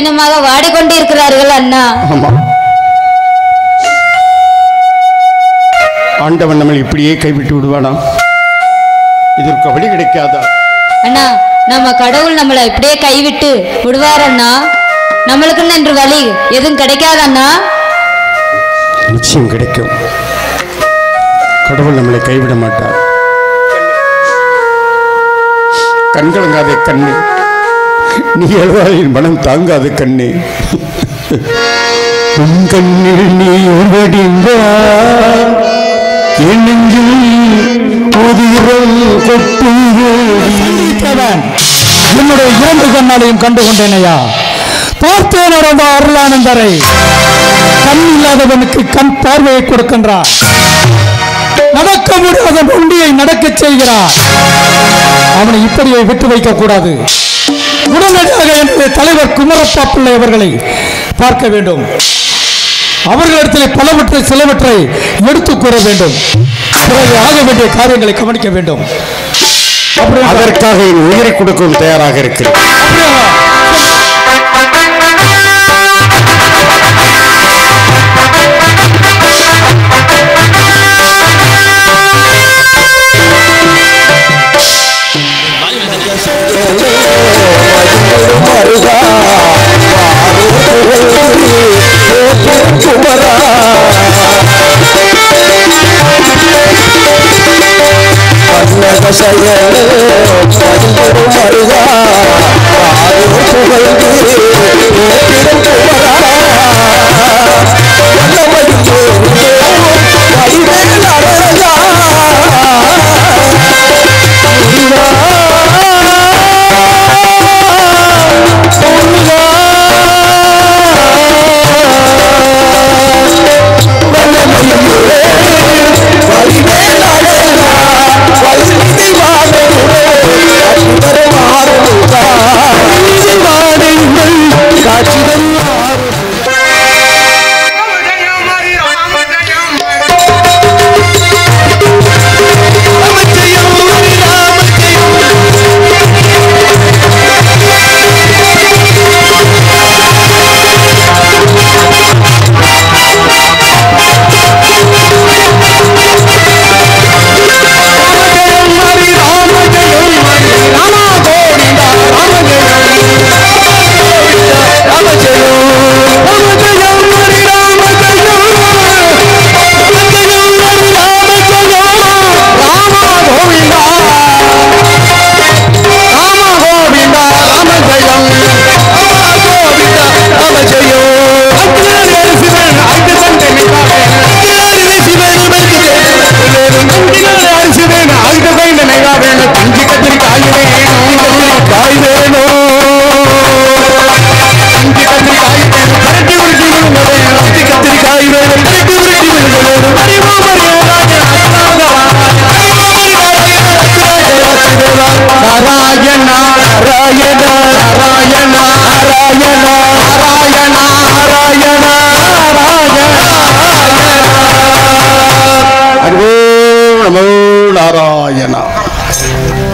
கடினமாக வாடிக்கொண்டிருக்கிறார்கள் அண்ணா. ஆண்டவன் நம்மளை இப்படியே கைவிட்டு விடுவானா? இதற்கு வழி கிடைக்காதா? அண்ணா, நம்ம கடவுள் நம்மளை இப்படியே கைவிட்டு விடுவார் அண்ணா? நம்மளுக்குன்னு என்று வழி எதுவும் கிடைக்காது அண்ணா? நிச்சயம் கிடைக்கும். கடவுள் நம்மளை கைவிட மாட்டார். கண்கலங்காதே கண்ணு, நீ எழுதால் என் மனம் தாங்காது கண்ணே. உன் கண்ணில் நீ வடிந்தால் என் நெஞ்சில் உதிரம் கொட்டுகிறேன். என்னுடைய இரண்டு கண்ணாலையும் கண்டு கொண்டேனையா. பார்த்தேன் ரொம்ப அருளானந்தரை. கண் இல்லாதவனுக்கு கண் பார்வையை கொடுக்கின்றார். நடக்க முடியாத நொண்டியை நடக்க செய்கிறார். அவனை இப்படியே விட்டு வைக்க கூடாது. உடனடியாக என்னுடைய தலைவர் குமரப்பா பிள்ளை அவர்களை பார்க்க வேண்டும். அவர்களிடத்தில் பலவற்றை சிலவற்றை எடுத்துக் கூற வேண்டும். பிறகு ஆக வேண்டிய காரியங்களை கவனிக்க வேண்டும். அதற்காக என் உயிரை கொடுக்கவும் தயாராக இருக்கிறேன்.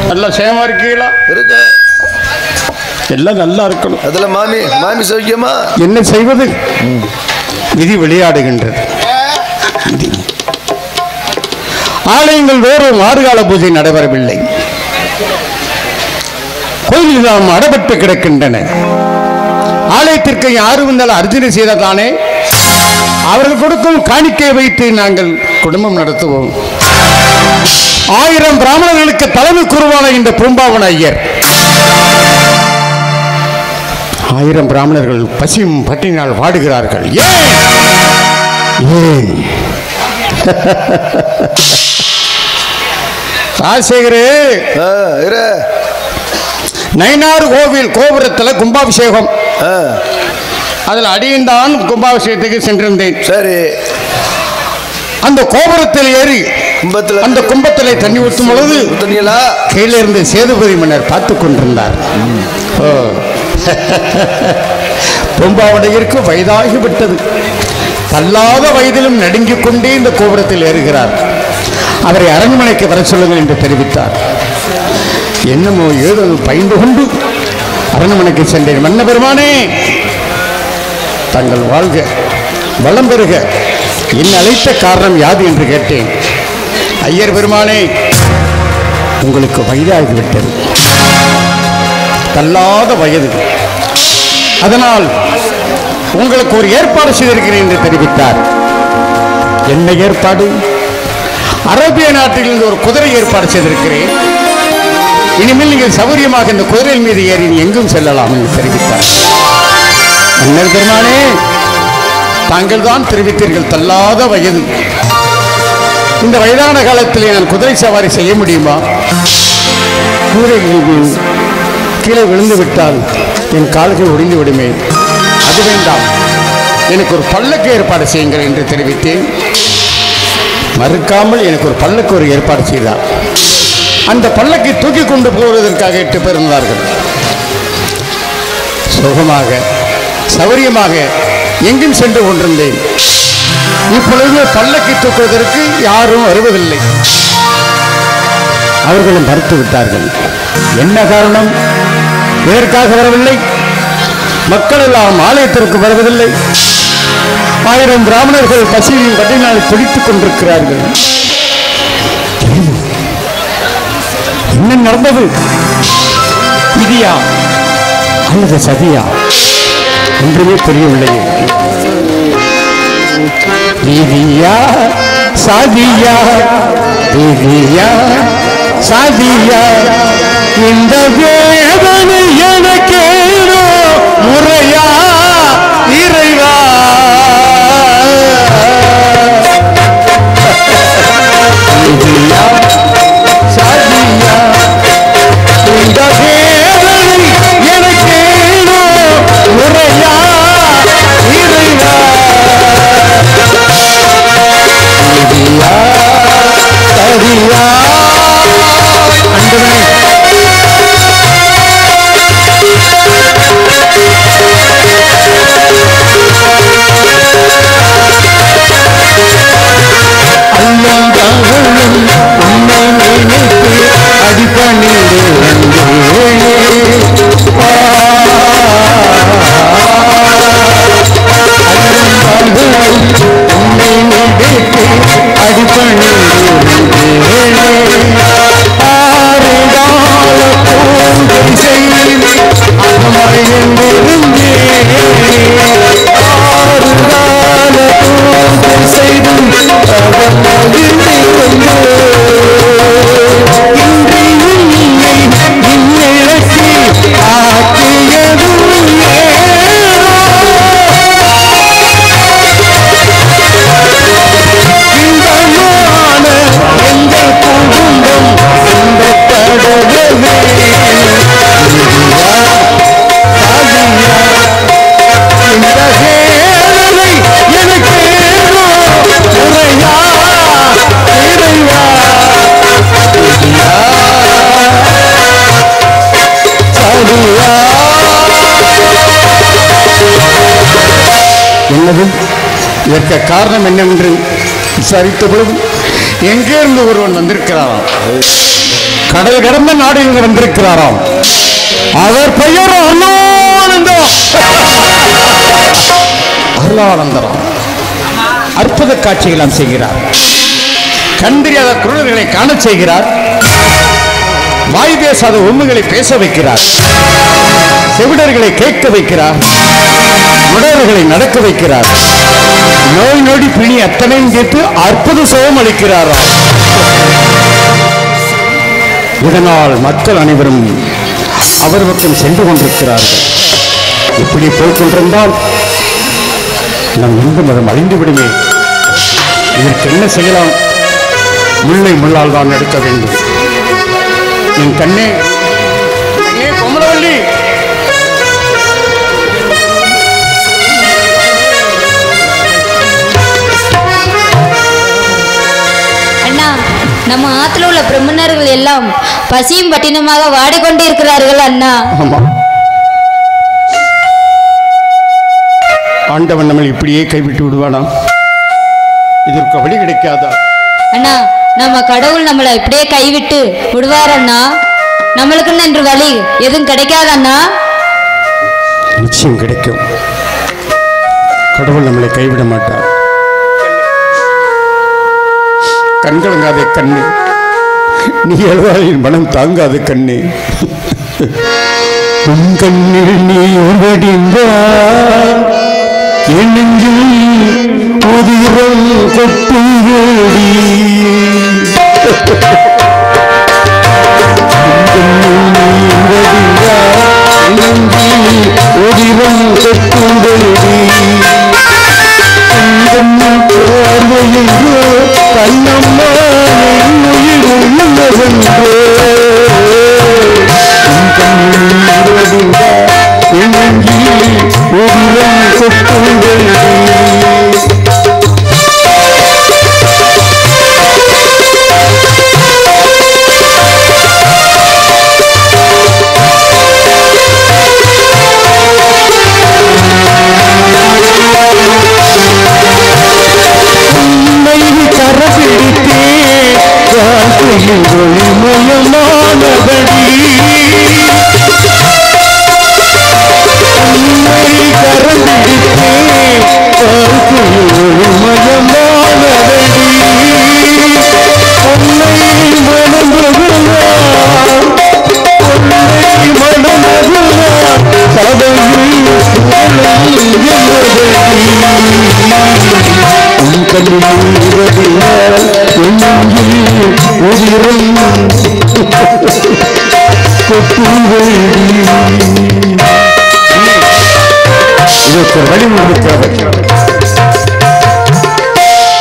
நல்லா சேமா இருக்கீங்களா? எல்லாம் நல்லா இருக்கணும். அதுல மாமி மாமி சௌக்கியமா? என்ன செய்வது, விதி விளையாடுகின்றது. ஆலயங்கள் வேறும் ஆறுகால பூஜை நடைபெறவில்லை. கோயிலில் நாம் அடப்பட்டு கிடக்கின்றன. ஆலயத்திற்கு யாரு வந்தாலும் அர்ச்சனை செய்ததானே அவர்கள் கொடுக்கும் காணிக்கை வைத்து நாங்கள் குடும்பம் நடத்துவோம். 1000 பிராமணர்களுக்கு தலைமை குருவான இந்த பூம்பாவன ஐயர் 1000 பிராமணர்கள் பசியும் பட்டினால் வாடுகிறார்கள். ஏன் ராஜசேகரே, நயினார் கோவில் கோபுரத்தில் கும்பாபிஷேகம். அதில் அடியந்தான் கும்பாபிஷேகத்துக்கு சென்றிருந்தேன். சரி, அந்த கோபுரத்தில் ஏறி அந்த கும்பத்திலே தண்ணி ஊற்றும் பொழுது கீழே இருந்து சேதுபதி மன்னர் பார்த்து கொண்டிருந்தார். பூம்பாவனையிற்கு வயதாகிவிட்டது. தள்ளாத வயதிலும் நடுங்கிக் கொண்டே இந்த கோபுரத்தில் ஏறுகிறார். அவரை அரண்மனைக்கு வர சொல்லுங்கள் என்று தெரிவித்தார். என்னமோ ஏதோ பயந்து கொண்டு அரண்மனைக்கு சென்றேன். மன்ன பெருமானே, தங்கள் வாழ்க வளம் பெறுக. என் அழைத்த காரணம் யாது என்று கேட்டேன். ஐயர் பெருமானே, உங்களுக்கு வயதாகிவிட்டது, தள்ளாத வயது, அதனால் உங்களுக்கு ஒரு ஏற்பாடு செய்திருக்கிறேன் என்று தெரிவித்தார். என்ன ஏற்பாடு? அரேபிய நாட்டிலிருந்து ஒரு குதிரை ஏற்பாடு செய்திருக்கிறேன். இனிமேல் நீங்கள் சௌகரியமாக இந்த குதிரையின் மீது ஏறி எங்கும் செல்லலாம் என்று தெரிவித்தார். மன்னர் பெருமானே, தாங்கள் தான் தெரிவித்தீர்கள் தள்ளாத வயது. இந்த வயதான காலத்திலே நான் குதிரை சவாரி செய்ய முடியுமா? குதிரைகள் கீழே விழுந்து விட்டால் என் கால்கள் ஒடிந்து விடுமே. அது வேண்டாம், எனக்கு ஒரு பல்லக்கு ஏற்பாடு செய்யுங்கள் என்று தெரிவித்தேன். மறுக்காமல் எனக்கு ஒரு பல்லக்கு ஒரு ஏற்பாடு செய்தார். அந்த பல்லக்கை தூக்கி கொண்டு போவதற்காக 8 பேர் இருந்தார்கள். சுகமாக சௌரியமாக எங்கும் சென்று கொண்டிருந்தேன். இப்பொழுது பல்லக்கை தூக்குவதற்கு யாரும் வருவதில்லை. அவர்களும் மறுத்து விட்டார்கள். என்ன காரணம்? எதற்காக வரவில்லை? மக்கள் எல்லாம் ஆலயத்திற்கு வருவதில்லை. 1000 பிராமணர்கள் பசியின் பட்டினால் துடித்துக் கொண்டிருக்கிறார்கள். என்ன நடந்தது? விதியா அல்லது சதியா? ஒன்றுமே தெரியவில்லை. விதியா சதியா, விதியா சதியா, இந்த வேதனை எனக்கேனோ முறையா இறைவா? விதியா சதியா, இந்த வேதனை எனக்கேனோ முறையா இறைவா? விதியா சதியா, ஆண்டவனே இதற்கு காரணம் என்னவென்று விசாரித்த பொழுது எங்கே இருந்து ஒருவன் வந்திருக்கிறாராம். கடல் கடந்த நாடில் வந்திருக்கிறாராம். அவர் பெயர் அருளானந்தராம். அற்புத காட்சிகளாம் செய்கிறார். கண்டறியாத குரல்களை காண செய்கிறார். வாய் பேசாத உண்மைகளை பேச வைக்கிறார். செவிடர்களை கேட்க வைக்கிறார். முடவர்களை நடக்க வைக்கிறார். நோய் நொடி பிணி அத்தனையும் கேட்டு அற்புத சுகம் அளிக்கிறாராம். இதனால் மக்கள் அனைவரும் அவர் பக்கம் சென்று கொண்டிருக்கிறார்கள். இப்படி போய்கொண்டிருந்தால் நம் இந்து மதம் அழிந்து விடுமே. இதற்கு என்ன செய்யலாம்? முல்லை முள்ளால் தான் எடுக்க வேண்டும். என் கண்ணே கொமரவள்ளி, அண்ணா, நம்ம ஆத்துல உள்ள பிரம்மணர்கள் எல்லாம் பசியும் பட்டினமாக வாடிக்கொண்டு இருக்கிறார்கள் அண்ணா. ஆண்டவன் நம்மளை இப்படியே கைவிட்டு விடுவானா? இதற்கு வழி கிடைக்காதா? அண்ணா, நம்ம கடவுள் நம்மளை இப்படியே கைவிட்டு விடுவார் அண்ணா? நம்மளுக்குன்னு என்று வழி எதுவும் கிடைக்காத அண்ணா? நிச்சயம் கிடைக்கும். கடவுள் நம்மளை கைவிட மாட்டார். கண்கலங்காதே கண்ணு, நீ எழுவாளின் மனம் தாங்காத கண்ணே. உன் கண்ணில் நீ வடிந்தால் என் நெஞ்சில் உதிரம் கொட்டுவேடி. உதிரம் கொட்டுவேடி. கண்ணம்மா உயிர் உள்ளதென்றோ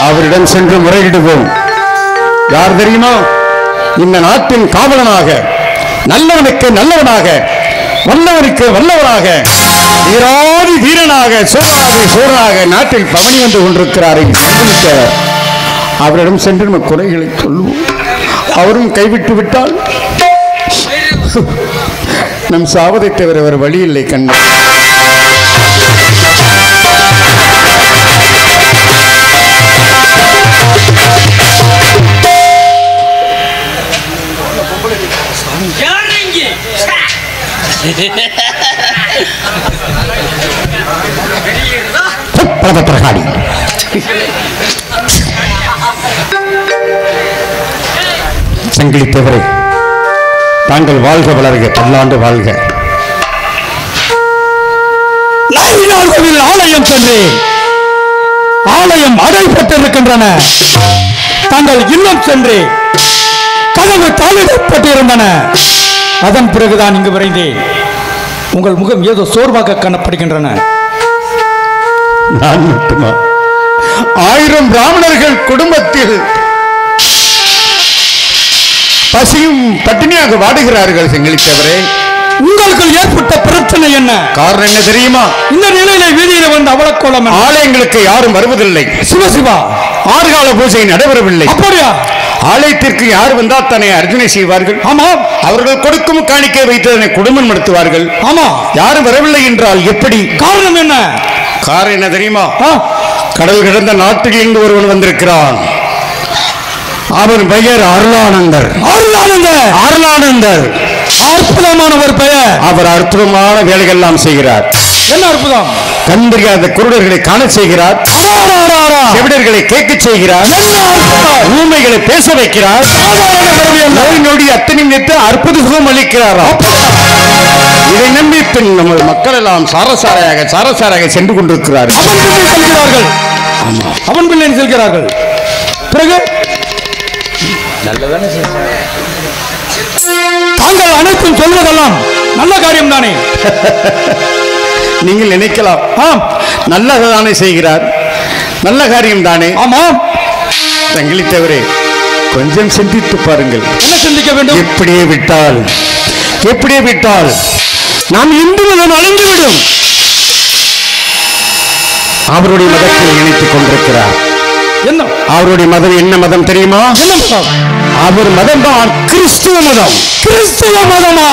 அவரிடம் சென்று முறையிடுவோம். யார் தெரியுமா? இந்த நாட்டின் காவலனாக, நல்லவனுக்கு நல்லவனாக, வல்லவனுக்கு வல்லவனாக, வீராதி வீரனாக, சோழாதி சோழனாக நாட்டில் பவனி வந்து கொண்டிருக்கிறார். அவரிடம் சென்று நம்ம குறைகளை சொல்லுவோம். அவரும் கைவிட்டு விட்டால் நம் சாவதை தவிர வேறு வழி இல்லை. கண்ணு பிரகாடி சங்கிலித்தவரை தாங்கள் வாழ்க வளர்க, பல்லாண்டு வாழ்க. ஆலயம் சென்றேன். ஆலயம் அடைபட்டிருக்கின்றன. தாங்கள் இல்லம் சென்று கதவு தாளிடப்பட்டிருந்தன. அதன் பிறகுதான் இங்கு விரைந்தேன். உங்கள் முகம் ஏதோ சோர்வாக காணப்படுகின்றன. நான் மட்டுமா? 1000 பிராமணர்கள் குடும்பத்தில் பசியும் பட்டினியாக வாடுகிறார்கள். செங்கிலித்தவரே, உங்களுக்கு ஏற்பட்ட பிரச்சனை என்ன? காரணம் என்ன தெரியுமா? இந்த நிலையில வீதியில வந்து அவலக்கோலம். ஆலயங்களுக்கு யாரும் வருவதில்லை. சிவசிவா, ஆறுகால பூஜை நடைபெறவில்லை. அப்படியா? ஆலயத்திற்கு யார் வந்தால் தன்னை அர்ச்சனை செய்வார்கள். ஆமா. அவர்கள் கொடுக்கும் காணிக்கை வைத்து அதனை குடும்பம் நடத்துவார்கள். ஆமா. யாரும் வரவில்லை என்றால் எப்படி? காரணம் என்ன? காரணம் என்ன தெரியுமா? கடல் கிடந்த நாட்டில் இங்கு ஒருவன் வந்திருக்கிறான். அவன் பெயர் அருளானந்தர். அருளானந்தர், அருளானந்தர் அற்புதமான ஒரு பெயர். அவர் அற்புதமான வேலைகள் எல்லாம் செய்கிறார். என்ன அற்புதம்? கண் தெரியாத குருடர்களை காண செய்கிறார். செவிடர்களை கேட்க செய்கிறார். ஊமைகளை பேச வைக்கிறார். நோய் நொடி அத்தனை நிறுத்த அற்புத சுகம் அளிக்கிறார். இதை நம்பி பின் நம்ம மக்கள் எல்லாம் சாரசாரையாக சென்று கொண்டிருக்கிறார்கள். அவன் பிள்ளை செல்கிறார்கள். பிறகு தாங்கள் அனைத்தும் சொல்வதெல்லாம் நல்ல காரியம் தானே? நீங்கள் நினைக்கலாம், நல்லதானே செய்கிறார், நல்ல காரியம் தானே. ஆமாம். சங்கிலித்தவரே, கொஞ்சம் சிந்தித்து பாருங்கள். என்ன சிந்திக்க வேண்டும்? எப்படியே விட்டால் நாம் இந்து மதம் அழிந்துவிடும். அவருடைய மதத்தில் இணைத்துக் கொண்டிருக்கிறார். என்ன அவருடைய மதம்? என்ன மதம் தெரியுமா? என்ன மதம்? அவர் மதம் தான் கிறிஸ்துவ மதம். கிறிஸ்துவ மதமா?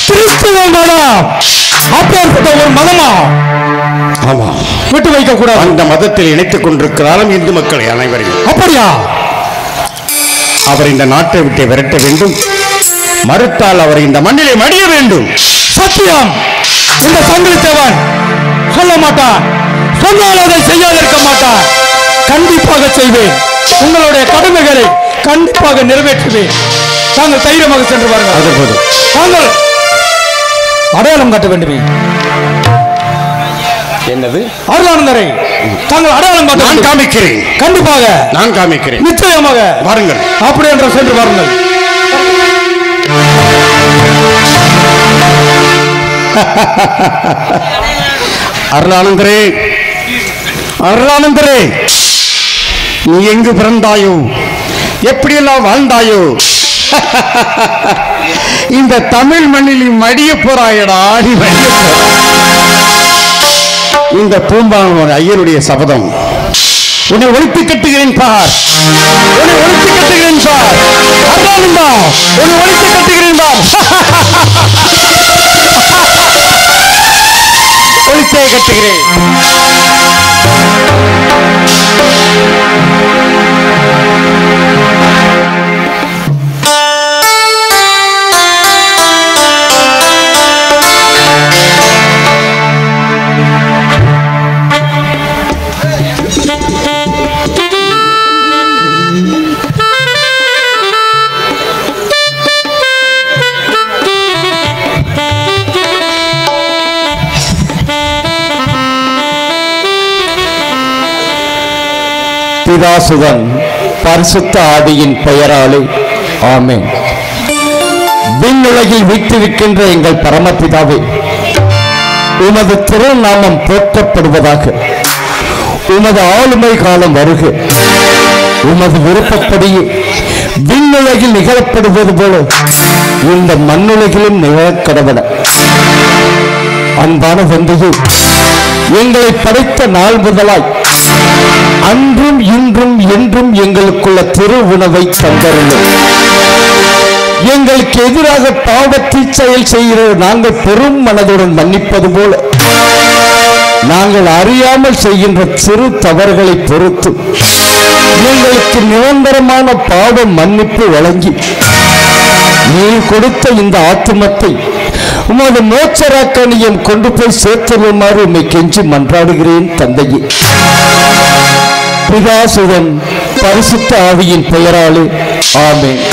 கிறிஸ்துவ மதம் அப்பேற்பட்ட ஒரு மதமா? ஆமா, விட்டு வைக்க கூடாது. அந்த மதத்தில் இணைத்துக் கொண்டிருக்கிறாலும் இந்து மக்கள் அனைவரையும். அப்படியா? அவர் இந்த நாட்டை விட்டு விரட்ட வேண்டும். மறுத்தால் அவர் இந்த மண்ணிலே மடிய வேண்டும். சத்தியம். இந்த சங்கிலித்தவன் சொல்ல மாட்டான். சொன்னால் அதை செய்யாதிருக்க மாட்டார். கண்டிப்பாக செய்வேன். உங்களுடைய கடமைகளை கண்டிப்பாக நிறைவேற்றுவேன். தாங்கள் தைரியமாக சென்று வாருங்கள். அது போதும். தாங்கள் அடையாளம் காட்ட வேண்டுமே. என்னது? அருளானந்தரை தாங்கள் அடையாளம் காட்ட. நான் காமிக்கிறேன். கண்டிப்பாக நான் காமிக்கிறேன். நிச்சயமாக வாருங்கள். அப்படி என்ற சென்று வாருங்கள். அருளானந்தரே, அருளானந்தரே, நீ எங்கு பிறந்தாயோ, எப்படியெல்லாம் வாழ்ந்தாயோ, இந்த தமிழ் மண்ணில் மடிய போறாயடா. ஆடி மடிய இந்த பூம்பாவன் ஐயருடைய சபதம். உன்னை ஒழித்து கட்டுகிறேன் பார், உன்னை ஒழித்து கட்டுகிறேன் பார். அருளானந்தா, உன்னை ஒழித்து கட்டுகிறேன் பார். ஒழித்தே கட்டுகிறேன். பிதாசுதன் பரிசுத்த ஆவியின் பெயராலே ஆமென். விண்ணுலகில் வீற்றிருக்கின்ற எங்கள் பரமபிதாவே, உமது திருநாமம் போற்றப்படுவதாக. உமது ஆளுமை காலம் வருக. உமது விருப்பப்படியே விண்ணுலகில் நிகழப்படுவது போல இந்த மண்ணுலகிலும் நிகழக்கடவன. அன்பான தந்தையே, எங்களை படைத்த நாள் முதலாய் அன்றும் இன்றும் என்றும் எங்களுக்குள்ள திரு உணவை தந்தருளும். எங்களுக்கு எதிராக பாவத்தை செயல் செய்கிற நாங்கள் பெரும் மனதுடன் மன்னிப்பது போல நாங்கள் அறியாமல் செய்கின்ற சிறு தவறுகளை பொறுத்து எங்களுக்கு நிரந்தரமான பாவ மன்னிப்பு வழங்கி நீர் கொடுத்த இந்த ஆத்துமத்தை உமது மோட்சராக்கணியம் கொண்டு போய் சேர்த்துள்ளுமாறு உம்மை கெஞ்சி மன்றாடுகிறேன் தந்தையே. பிதாசுதன் பரிசுத்த ஆவியின் பெயராலே ஆமென்.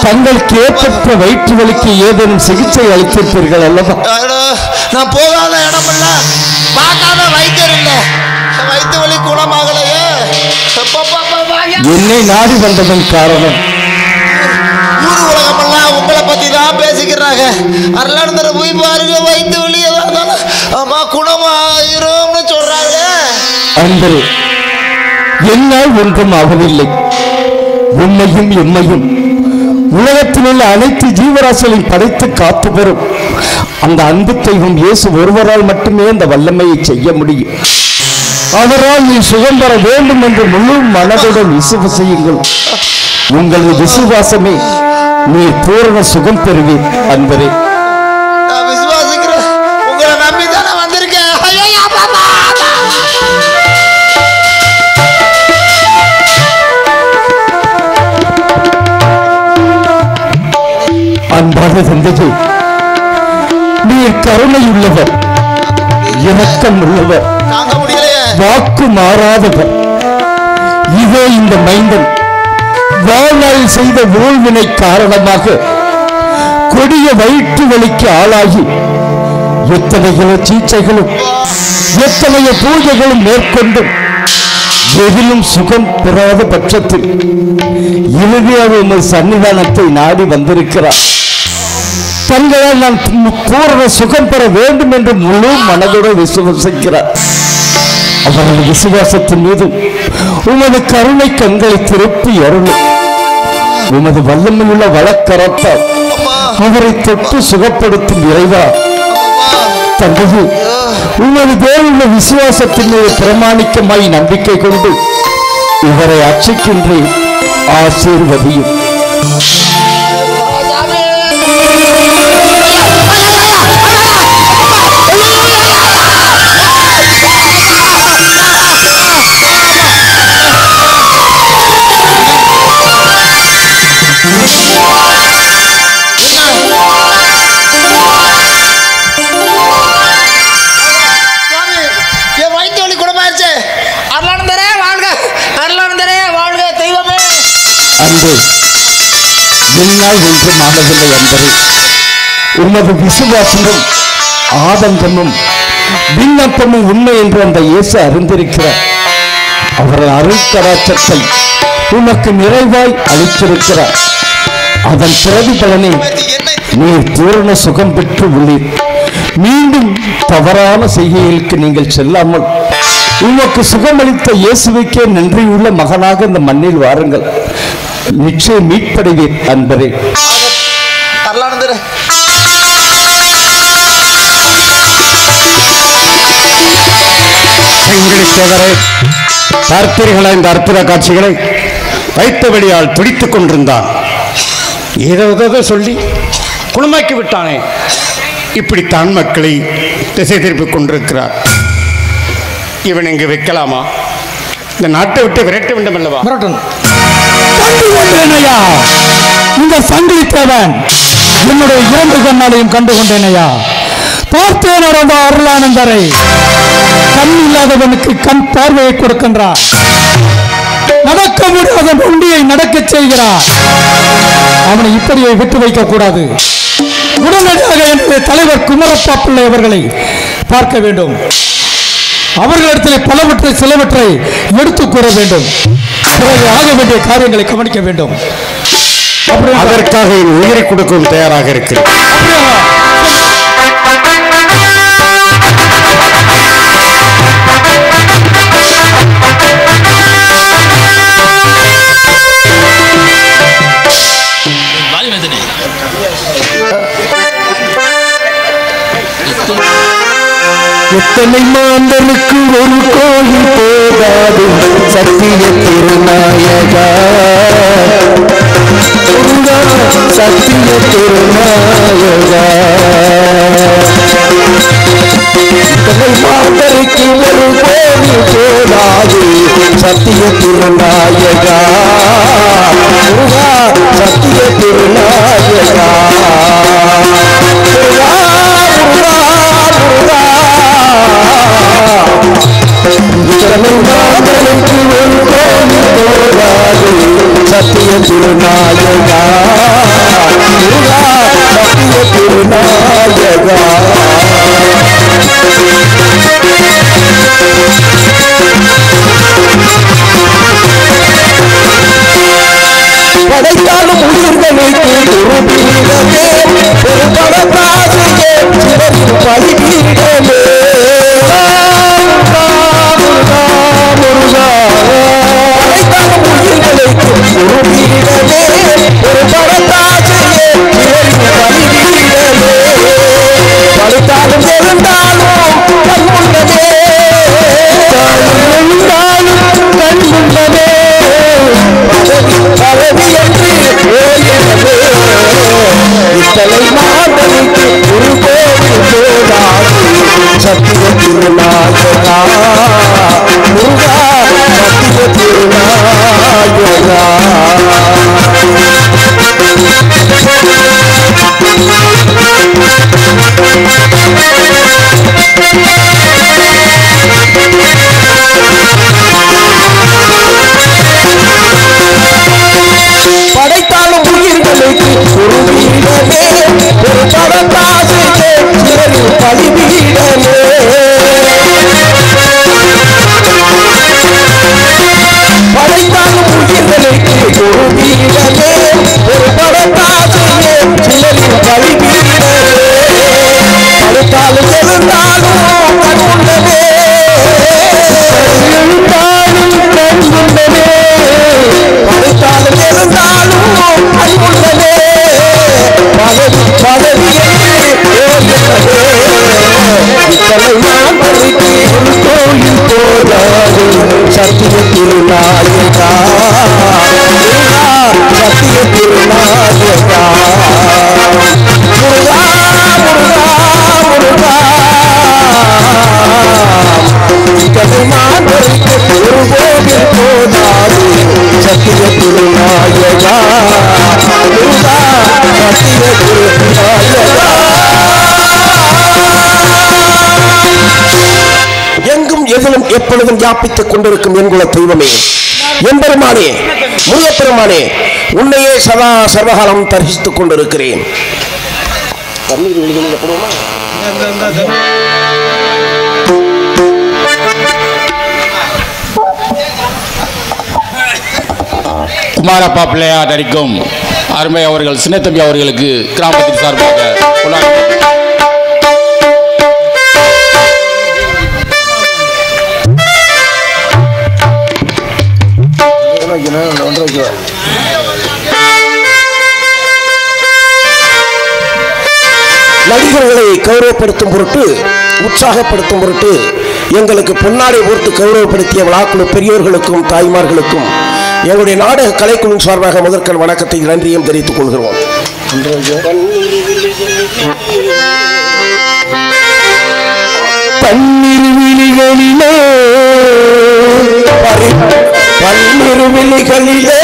தங்களுக்கு ஏற்பட்ட வயிற்று வலிக்கு ஏதேனும் சிகிச்சை அளித்திருப்பீர்கள் அல்லவா? நான் போகாத இடம் இல்ல, பார்க்காத வைத்தியர் இல்ல, வயிற்று வலி குணமாகலையே. என்னை நாடி வந்ததன் காரணம் ஊர் உலகமெல்லாம் உங்களை பத்தி தான் பேசிக்கிறாங்க. அருளானந்தரை போய் பாருங்க, வயிற்று வலி ஏதாவது ஆமா குணமாயிரும்னு சொல்றாங்களே. அன்பரே, என்னால் ஒன்றும் ஆகவில்லை. உண்மையும் எம்மையும் உலகத்தில் உள்ள அனைத்து ஜீவராசிகளையும் படைத்து காத்து பெறும் அந்த அன்பு தெய்வம் இயேசு ஒருவரால் மட்டுமே அந்த வல்லமையை செய்ய முடியும். அவரால் நீ சுகம் பெற வேண்டும் என்று முழு மனதுடன் விசுவாசியுங்கள். உங்களது விசுவாசமே நீ பூரண சுகம் பெறுவீர். அன்பரே, நான் விசுவாசிக்கிறேன், உங்களை நம்பி தானே வந்திருக்கேன். அன்பான தந்தையே, நீர் கருணை உள்ளவர், இரக்கம் உள்ளவர், தாங்க முடியலையே. வாக்கு மாறாதவர். இதோ இந்த மைந்தன் வாழ்நாள் தாங்கள் செய்த ஊழ்வினை காரணமாக கொடிய வயிற்று வலிக்கு ஆளாகி எத்தனையோ சீச்சைகளும் எத்தனையோ பூஜைகளும் மேற்கொண்டும் எதிலும் சுகம் பெறாத பட்சத்தில் இறுதியாக உங்கள் சன்னிதானத்தை நாடி வந்திருக்கிறார். தங்களால் நான் பூரண சுகம் பெற வேண்டும் என்று முழு மனதோடு விசுவாசிக்கிறார். அவரது விசுவாசத்தின் மீது உமது கருணை கண்களை திருப்பி அருளும். உமது வல்லமையுள்ள வழக்கரத்தால் அவரை தொட்டு சுகப்படுத்தும் இறைவா, தந்தையே, உமது தேவனுடைய விசுவாசத்தின் மீது பிரமாணிக்கமாய் நம்பிக்கை கொண்டு இவரை அர்ச்சிக்கின்றேன். ஆசீர்வதியும். என்னால் ஒன்றும் ஆனதில்லை என்பதை உமது விசுவாசமும் ஆதங்கமும் விண்ணப்பமும் உண்மை என்று அந்த இயேசு அறிந்திருக்கிறார். அவரது அருள் கடாட்சத்தை உமக்கு நிறைவாய் அளித்திருக்கிறார். அதன் பிரதிபலனை நீர் பூரண சுகம் பெற்று உள்ளீர். மீண்டும் தவறான செய்கைகளுக்கு நீங்கள் செல்லாமல் உமக்கு சுகமளித்த இயேசுவுக்கே நன்றியுள்ள மகனாக இந்த மண்ணில் வாருங்கள். நிச்சயம் மீட்படைவீர் அன்பரே. பார்த்தீர்களா இந்த அற்புத காட்சிகளை? வைத்தபடியால் துடித்துக் கொண்டிருந்தான். ஏதோ சொல்லி குணமாக்கி விட்டானே. இப்படித்தான் மக்களை திசை திருப்பிக் கொண்டிருக்கிறார். இவன் இங்கு வைக்கலாமா? இந்த நாட்டை விட்டு விரட்ட வேண்டும் அல்லவா? இந்த சங்கிலி தேவன் என்னுடைய 2 கண்ணாலையும் கண்டு கொண்டேனையா. பார்த்தேன் நடந்த அருளானந்தரை. கண் இல்லாதவனுக்கு கண் பார்வையை கொடுக்கின்றார். நடக்க முடியாத நொண்டியை நடக்க செய்கிறார். அவனை இப்படியே விட்டு வைக்க கூடாது. உடனடியாக என்னுடைய தலைவர் குமரப்பா பிள்ளை அவர்களை பார்க்க வேண்டும். அவர்களிடத்தில் சிலவற்றை எடுத்துக் கூற வேண்டும். பிறகு ஆக வேண்டிய காரியங்களை கவனிக்க வேண்டும். அதற்காக என் உயிரை கொடுக்கவும் தயாராக இருக்கிறேன். எத்தனை மாந்தனுக்கு ஒரு கோயில் போதாது சத்திய திருநாயகா, சத்திய திருநாயகா. எத்தனை மாந்தனுக்கு ஒரு கோயில் போதாது சத்திய திருநாயகா, சத்திய திருநாயகா. சத்திய திருநாயகா, சத்திய திருநாயகா. படைத்தாலும் உயிர்களுக்கு ஒரு பீடமே, ஒரு படத்தாசியே சிவரின் பலிபீடமே. படுத்தாலும் எழுந்தாலும் கண்முன்னதே, கண்முன்னதே பதவி என்று இத்தனை எங்கும் எதிலும் எப்பொழுதும் யாப்பித்துக் கொண்டிருக்கும் என் குல தெய்வமே, எம்பெருமானே, முருகப்பெருமானே, உன்னையே சதா சர்வகாலம் தரிசித்துக் கொண்டிருக்கிறேன். குமாரப்பா பிள்ளையார் நடிக்கும் அருமை அவர்கள் சின்னத்தம்பி அவர்களுக்கு கிராமத்தின் சார்பாக நடிகர்களை கௌரவப்படுத்தும் பொருட்டு, உற்சாகப்படுத்தும் பொருட்டு எங்களுக்கு பொன்னாடை போர்த்து கௌரவப்படுத்திய விழாக்குழு பெரியோர்களுக்கும் தாய்மார்களுக்கும் எங்களுடைய நாடக கலைக்குழு சார்பாக முதற்கண் வணக்கத்தை நன்றியும் தெரிவித்துக் கொள்கிறோம். பன்னிரு விழிகளிலே பன்னிரு விழிகளிலே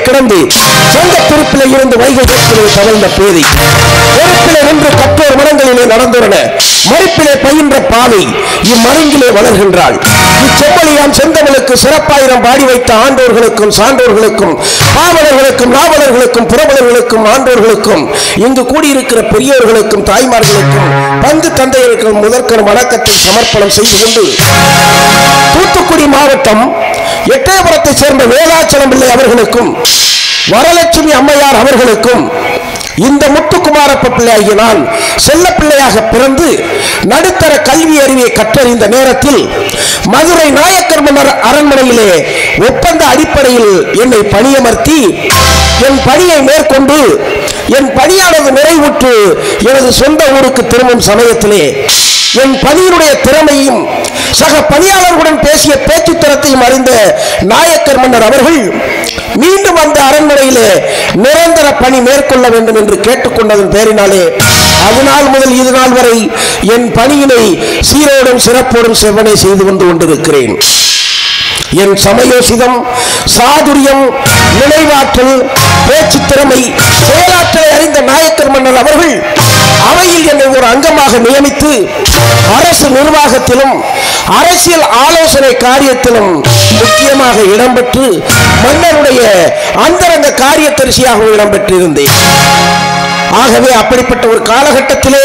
கிடந்து சொந்த பொறுப்பிலே இருந்து வைகை தவழ்ந்த பேதை பொறுப்பிலே நின்று கற்றோர் மனங்களிலே நடந்துள்ளன மறுப்பிலே பயின்ற பாவை இம்மருங்கிலே வளர்கின்றாள். இச்செம்மொழியாம் செந்தமிழுக்கு சிறப்பாயிரம் பாடி வைத்த ஆண்டோர்களுக்கும் சான்றோர்களுக்கும் பாவலர்களுக்கும் நாவலர்களுக்கும் புறவலர்களுக்கும் ஆண்டோர்களுக்கும் இங்கு கூடியிருக்கிற பெரியோர்களுக்கும் தாய்மார்களுக்கும் பங்கு தந்தையர்களுக்கும் முதற்கண் வணக்கத்தை சமர்ப்பணம் செய்து கொண்டு தூத்துக்குடி மாவட்டம் எட்டயபுரத்தை சேர்ந்த வேதாச்சலம் பிள்ளை அவர்களுக்கும் வரலட்சுமி அம்மையார் அவர்களுக்கும் இந்த முத்துக்குமாரப்ப பிள்ளையாகிய நான் செல்ல பிள்ளையாக பிறந்து நடுத்தர கல்வி அறிவை கற்றறிந்த நேரத்தில் மதுரை நாயக்கர் மன்னர் அரண்மனையிலே ஒப்பந்த அடிப்படையில் என்னை பணியமர்த்தி என் பணியை மேற்கொண்டு என் பணியானது நிறைவுற்று எனது சொந்த ஊருக்கு திரும்பும் சமயத்திலே என் பணியினுடைய திறமையும் சக பணியாளர்களுடன் பேசிய பேச்சுத்தரத்தையும் அறிந்த நாயக்கர் மன்னர் அவர்கள் மீண்டும் அந்த அரண்மனையிலே நிரந்தர பணி மேற்கொள்ள வேண்டும் என்று கேட்டுக்கொண்டதன் பேரினாலே அதுநாள் முதல் இது நாள் வரை என் பணியினை சீரோடும் சிறப்போடும் செவ்வனை செய்து வந்து கொண்டிருக்கிறேன். என் சமயோசிதம், சாதுரியம், நினைவாற்றல், பேச்சு திறமை, செயலாற்றலை அறிந்த நாயக்கர் மன்னர் அவர்கள் அவையில் என்னை ஒரு அங்கமாக நியமித்து அரசு நிர்வாகத்திலும் அரசியல் ஆலோசனை காரியத்திலும் முக்கியமாக இடம்பெற்று மன்னருடைய அந்தரங்க காரியதரிசியாக இடம்பெற்றிருந்தேன். ஆகவே அப்படிப்பட்ட ஒரு காலகட்டத்திலே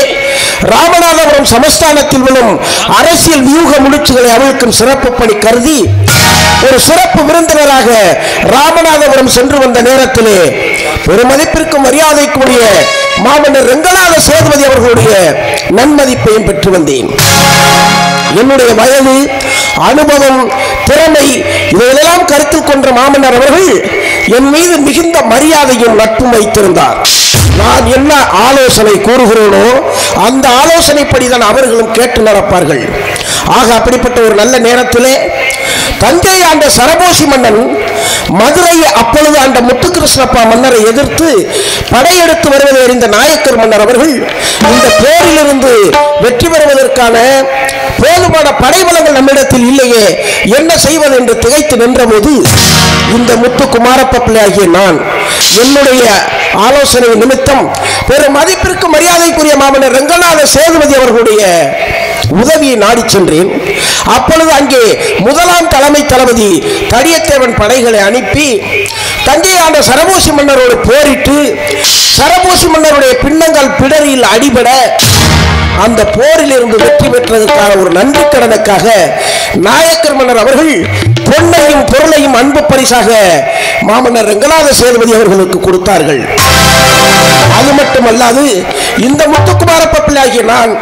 ராமநாதபுரம் சமஸ்தானத்தில் விழும் அரசியல் வியூக முடிச்சுகளை அவிழ்க்கும் சிறப்பு பணி கருதி ஒரு சிறப்பு விருந்தினராக ராமநாதபுரம் சென்று வந்த நேரத்திலே பெருமதிப்பிற்கும் மரியாதைக்குரிய மாமன்னர் ரெங்கநாத சேதுபதி அவர்களுடைய நன்மதிப்பையும் பெற்று வந்தேன். என்னுடைய வயது, அனுபவம், திறமை இதையெல்லாம் கருத்தில் கொண்ட மாமன்னர் அவர்கள் என் மீது மிகுந்த மரியாதையும் நட்பும் வைத்திருந்தார். நான் என்ன ஆலோசனை கூறுகிறேனோ அந்த ஆலோசனைப்படிதான் அவர்களும் கேட்டு நடப்பார்கள். ஆக அப்படிப்பட்ட ஒரு நல்ல நேரத்திலே தஞ்சை ஆண்ட சரபோசி மன்னன் மதுரையை அப்பொழுது ஆண்ட முத்துகிருஷ்ணப்பா மன்னரை எதிர்த்து படையெடுத்து வருவதை அறிந்த நாயக்கர் மன்னர் அவர்கள் இந்த போரிலிருந்து வெற்றி பெறுவதற்கான போதுமான படைபலங்கள் நம்மிடத்தில் இல்லையே, என்ன செய்வது என்று திகைத்து நின்றபோது இந்த முத்துக்குமாரப்ப பிள்ளையாகிய நான் என்னுடைய ஆலோசனை நிமித்தம் பெரும் மதிப்பிற்கு மரியாதைக்குரிய மாமன்னர் ரெங்கநாத சேதுபதி அவர்களுடைய உதவியை நாடி சென்றேன். அப்பொழுது அங்கே முதலாம் தலைமை தளபதி தடியத்தேவன் படைகளை அனுப்பி தஞ்சை ஆண்ட சரபோசி மன்னரோடு போரிட்டு சரபோசி மன்னருடைய பின்னங்கள் பிடரில் அடிபட அந்த போரில் இருந்து வெற்றி பெற்றதற்கான ஒரு நன்றி கடனுக்காக நாயக்கர் மன்னர் அவர்கள் பொன்னையும் பொருளையும் அன்பு பரிசாக மாமன்னர் ரெங்கநாத சேதுபதி அவர்களுக்கு கொடுத்தார்கள். அது மட்டுமல்லாது இந்த முத்துக்குமாரப்ப பிள்ளையாகிய நான்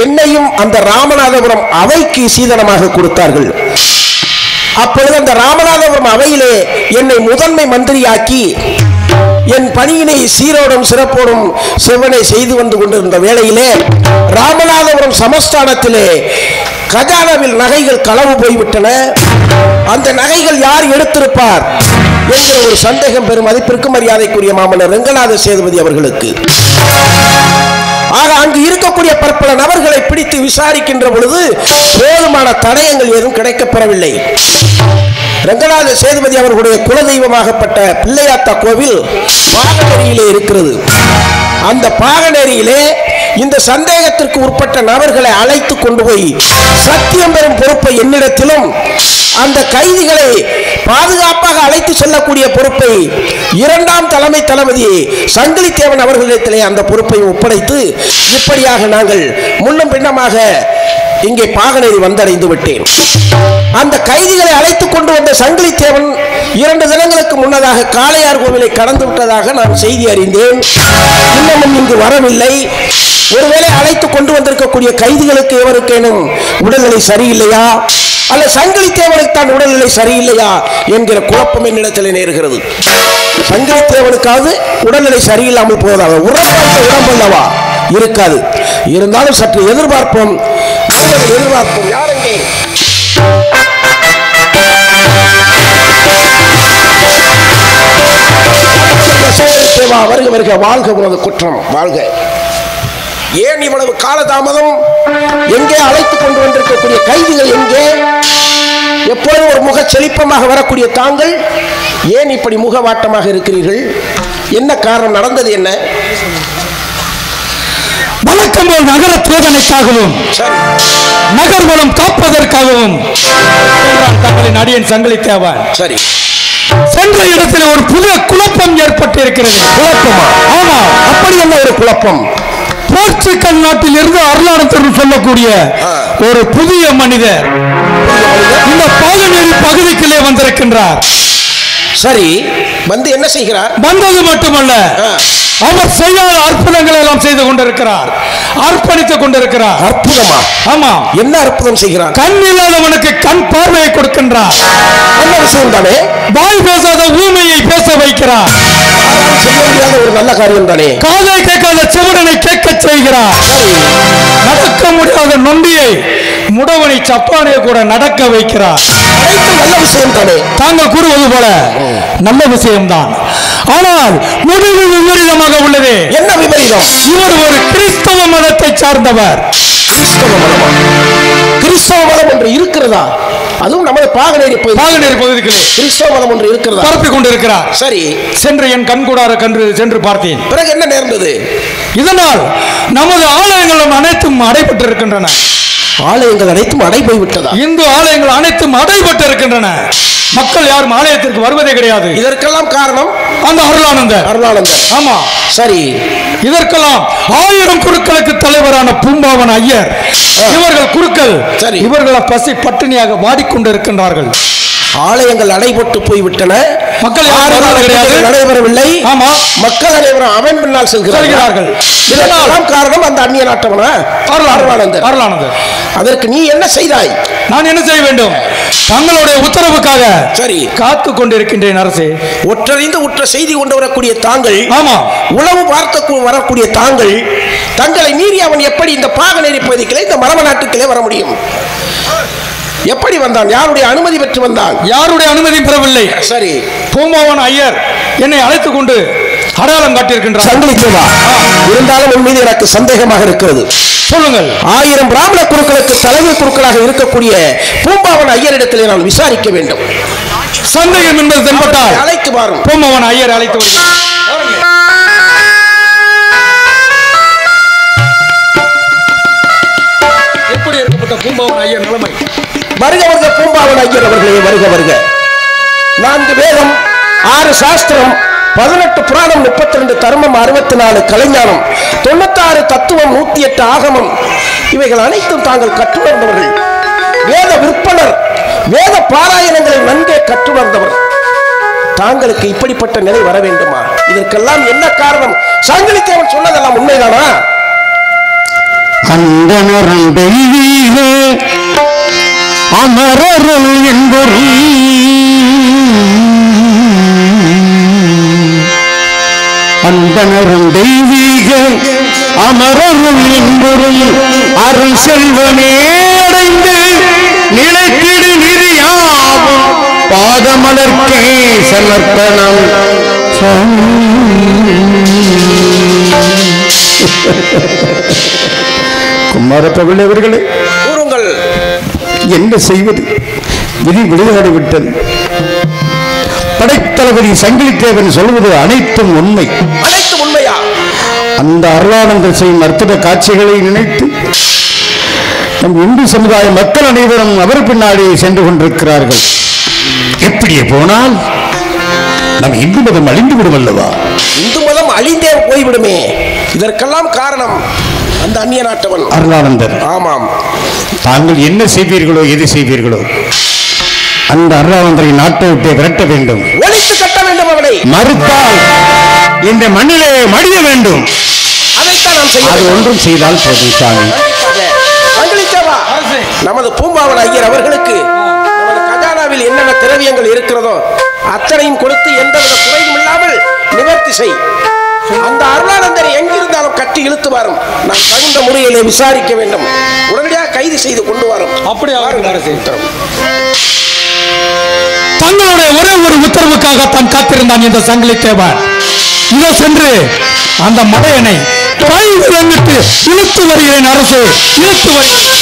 என்னையும் அந்த ராமநாதபுரம் அவைக்கு சீதனமாக கொடுத்தார்கள். அப்பொழுது அந்த ராமநாதபுரம் அவையிலே என்னை முதன்மை மந்திரியாக்கி என் பணியினை சீரோடும் சிறப்போடும் செவ்வனை செய்து வந்து கொண்டிருந்த வேளையிலே ராமநாதபுரம் சமஸ்தானத்திலே கஜானாவில் நகைகள் களவு போய்விட்டன. அந்த நகைகள் யார் எடுத்திருப்பார் என்கிற ஒரு சந்தேகம் பெரும் மதிப்பிற்கு மரியாதைக்குரிய மாமன்னர் ரெங்கநாத சேதுபதி அவர்களுக்கு. ஆக அங்கு இருக்கக்கூடிய பற்பல நபர்களை பிடித்து விசாரிக்கின்ற பொழுது போதுமான தடயங்கள் எதுவும் கிடைக்கப்பெறவில்லை. ரெங்கநாத சேதுபதி அவர்களுடைய குலதெய்வமாகப்பட்ட பிள்ளையாத்தா கோவில் பாகநேரியிலே இருக்கிறது. அந்த பாகநேரியிலே இந்த சந்தேகத்திற்கு உட்பட்ட நபர்களை அழைத்து கொண்டு போய் சத்தியம் பெறும் பொறுப்பை என்னிடத்திலும் அந்த கைதிகளை பாதுகாப்பாக அழைத்து செல்லக்கூடிய பொறுப்பை இரண்டாம் தலைமை தளபதி சங்கிலித்தேவன் அவர்களிடத்திலே அந்த பொறுப்பை ஒப்படைத்து இப்படியாக நாங்கள் முன்னும் பின்னமாக இங்கே பாகநேரி வந்தடைந்து விட்டேன். அந்த கைதிகளை அழைத்துக் கொண்டு வந்த சங்கிலித்தேவன் 2 தினங்களுக்கு முன்னதாக காளையார் கோவிலை கடந்து விட்டதாக நான் செய்தி அறிந்தேன். இன்னமும் இங்கு வரவில்லை. ஒருவேளை அழைத்துக் கொண்டு வந்திருக்கக்கூடிய கைதிகளுக்கு எவருக்கேனும் உடல்நிலை சரியில்லையா அல்ல சங்கிலித்தேவனுக்கு தான் உடல்நிலை சரியில்லையா என்கிற குழப்பம் என்னிடத்தில் நேருகிறது. சங்கிலித்தேவனுக்காவது உடல்நிலை சரியில்லாமல் போவதாக உடம்பல்லவா இருக்காது. இருந்தாலும் சற்று எதிர்பார்ப்போம். யாரெங்கே வருக வருக, வாழ்க உனது குற்றம் வாழ்க. ஏன் இவ்வளவு காலதாமதம்? எங்கே அழைத்துக் கொண்டு வந்திருக்கக்கூடிய கைதிகள் எங்கே? எப்பொழுதும் ஒரு முக செழிப்பமாக வரக்கூடிய தாங்கள் ஏன் இப்படி முகவாட்டமாக இருக்கிறீர்கள்? என்ன காரணம்? நடந்தது என்ன? வழக்கம் போல் நகர சோதனைக்காகவும் நகர்வளம் காப்பதற்காகவும் தங்களின் அடியன் சங்கிலித்தேவன் சரி சென்ற இடத்தில் ஒரு புதிய குழப்பம் ஏற்பட்டு இருக்கிறது. குழப்பமா? ஆமா. அப்படி என்ன ஒரு குழப்பம்? போர்ச்சுகல் நாட்டில் இருந்து அருளானந்தர் சொல்லக்கூடிய ஒரு புதிய மனிதர் இந்த பாகநேரி பகுதிக்குள்ளே வந்திருக்கின்றார். சரி, வந்து என்ன செய்கிறார்? வந்தது மட்டுமல்ல, அவர் செய்யாத அற்புதங்களை எல்லாம் செய்து கொண்டிருக்கிறார், அர்ப்பணித்துக் கொண்டிருக்கிறார். அற்புதமா? ஆமா. என்ன அற்புதம் செய்கிறார்? கண் இல்லாதவனுக்கு கண் பார்வையை கொடுக்கின்றார். நல்ல விஷயம் தானே. வாய் பேசாத ஊமையை பேச வைக்கிறார். செய்ய முடியாத ஒரு நல்ல காரியம் தானே. காதை கேட்காத செவிடனை கேட்க செய்கிறார். நடக்க முடியாத நொண்டியை முடவனை சப்பானை கூட நடக்க வைக்கிறார். நல்ல விஷயம் தானே. தாங்கள் கூறுவது போல நல்ல விஷயம்தான். ஆனால் முடிவு விபரீதமாக உள்ளது. என்ன விபரீதம்? இவர் ஒரு கிறிஸ்தவ மதத்தை சார்ந்தவர். கிறிஸ்தவ மதமா? கிறிஸ்தவ மதம் ஒன்று இருக்கிறதா? அதுவும் நமது பாகனேரி பகுதிகளில் கிறிஸ்தவ மதம் ஒன்று இருக்கிறதா? பரப்பிக் கொண்டிருக்கிறார். சரி, சென்று என் கண்கூடார சென்று பார்த்தேன். பிறகு என்ன நேர்ந்தது? இதனால் நமது ஆலயங்களும் அனைத்தும் அடைபட்டு இருக்கின்றன. ஆலயங்கள் அனைத்தும் அடை போய்விட்டதா? இந்து ஆலயங்கள் அனைத்தும் அடைபட்டு இருக்கின்றன. மக்கள் யாரும் ஆலயத்திற்கு வருவதே கிடையாது. இதற்கெல்லாம் காரணம் அந்த அருளானந்தர். ஆமா, சரி. இதற்கெல்லாம் 1000 குருக்களுக்கு தலைவரான பூம்பாவன் ஐயர். இவர்கள் குருக்கள். சரி. இவர்கள் பசி பட்டினியாக வாடிக்கொண்டிருக்கின்றார்கள். ஆலயங்கள் அடைபட்டு போய்விட்டன. மக்கள் யாரும் நடைபெறவில்லை. ஆமா, மக்கள் அனைவரும் அவன் பின்னால் செல்கிறார்கள். இதெல்லாம் காரணம் அந்த அந்நிய நாட்டவன அருளானந்தர். அதற்கு நீ என்ன செய்தாய்? நான் என்ன செய்ய வேண்டும்? தங்களுடைய உத்தரவுக்காக சரி காத்து கொண்டிருக்கின்றேன் அரசே. ஒற்றறிந்து உற்ற செய்தி கொண்டு வரக்கூடிய தாங்கள், ஆமா, உளவு பார்க்க வரக்கூடிய தாங்கள், தங்களை மீறி அவன் எப்படி இந்த பாகநேரி பகுதிகளே இந்த மரப நாட்டுக்களே வர முடியும்? எப்படி வந்தான்? யாருடைய அனுமதி பெற்று வந்தான்? யாருடைய அனுமதி பெறவில்லை. சரி, பூமாவன் ஐயர் என்னை அழைத்துக் கொண்டு அடையாளம் காட்டியிருக்கின்றார். சங்கிலித்தேவா, இருந்தாலும் உன் மீது எனக்கு சந்தேகமாக இருக்கிறது. சொல்லுங்கள். 1000 பிராமண குருக்களுக்கு தலைமை குருக்களாக இருக்கக்கூடிய பூம்பாவன் ஐயரிடத்திலே நான் விசாரிக்க வேண்டும். சந்தேகம் என்பது தென்பட்டால் அழைத்து பாரும். பூம்பாவன் ஐயர் அழைத்து எப்படி இருக்கப்பட்ட பூம்பாவன் ஐயர் நிலைமை? வருக வருக பூம்பாவன் ஐயர் அவர்களே, வருக வருக. 4 வேதம், 6 சாஸ்திரம், 18 புராணம், 32 தர்மம், 64 கலைஞானம், 96 தத்துவம், 108 ஆகமம், இவைகள் அனைத்தும் தாங்கள் கற்றுணர்ந்தவர்கள். வேத விற்பனர், வேத பாராயணங்களை நன்கே கற்றுணர்ந்தவர். தாங்களுக்கு இப்படிப்பட்ட நிலை வர வேண்டுமா? இதற்கெல்லாம் என்ன காரணம்? சங்கிலித்தேவன் சொன்னதெல்லாம் உண்மைதானா? அந்தனரும் தெய்வீக அமரருள் என்பொருள் அந்தனரும் தெய்வீக அமரருள் என்பொருள் அருள் செல்வமே அடைந்து நிலைத்திடு நெறியாவும் பாதமலர்க்கே சமர்ப்பணம். குமாரப்பவில்லை அவர்களே, கூறுங்கள். என்ன செய்வது? விதி விளையாடி விட்டது. படைத்தளபதி சங்கிலித்தேவன் சொல்வது அனைத்தும் உண்மை. அனைத்தும் உண்மையா? அந்த அருளானந்தர் செய்யும் அற்புத காட்சிகளை நினைத்து நம் இந்து சமுதாய மக்கள் அனைவரும் அவர் பின்னாடி சென்று கொண்டிருக்கிறார்கள். எப்படியே போனால் நம் இந்து மதம் அழிந்துவிடும் அல்லவா? இந்து மதம் அழிந்தே போய்விடுமே. இதற்கெல்லாம் காரணம் அந்த அந்நிய நாட்டவன் அருளானந்தர். ஆமாம். தாங்கள் என்ன செய்வீர்களோ, எது செய்வீர்களோ, அந்த அருளானந்தரை நாட்டை விட்டு விரட்ட வேண்டும், ஒழித்து கட்ட வேண்டும். அவனை மறுத்தால் இந்த மண்ணிலே மடிய வேண்டும். அதைத்தான் நாம் செய்ய. அது ஒன்றும் செய்தால் போதும் சாமி. நமது பூம்பாவன் ஐயர் அவர்களுக்கு நமது கஜானாவில் என்னென்ன திரவியங்கள் இருக்கிறதோ அத்தனையும் கொடுத்து எந்தவித குறையும் இல்லாமல் நிவர்த்தி செய். அந்த அருளானந்தரை எங்கிருந்தாலும் கட்டி இழுத்து வரும். நாம் தகுந்த முறையிலே விசாரிக்க வேண்டும். உடனடியாக கைது செய்து கொண்டு வரும். அப்படி தங்களுடைய ஒரே ஒரு உத்தரவுக்காக தான் காத்திருந்தான் இந்த சங்கிலித்தேவன். இதோ சென்று அந்த மடையனை இழுத்து வருகிறேன் அரசு, இழுத்து வருகிறேன்.